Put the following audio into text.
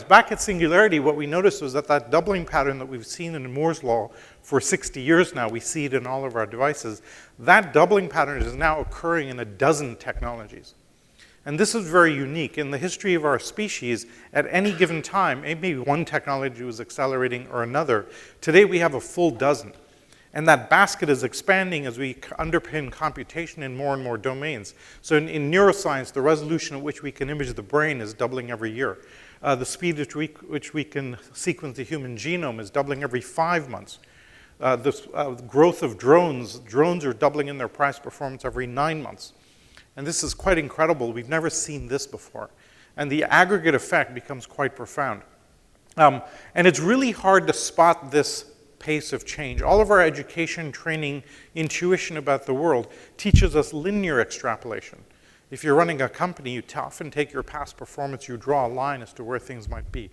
back at Singularity, what we noticed was that that doubling pattern that we've seen in Moore's Law for 60 years now, we see it in all of our devices, that doubling pattern is now occurring in a dozen technologies. And this is very unique. In the history of our species, at any given time, maybe one technology was accelerating or another. Today, we have a full dozen. And that basket is expanding as we underpin computation in more and more domains. So in neuroscience, the resolution at which we can image the brain is doubling every year. The speed at which we can sequence the human genome is doubling every 5 months. The growth of drones are doubling in their price performance every 9 months. And this is quite incredible. We've never seen this before. And the aggregate effect becomes quite profound. And it's really hard to spot this pace of change. All of our education, training, intuition about the world teaches us linear extrapolation. If you're running a company, you often take your past performance, you draw a line as to where things might be.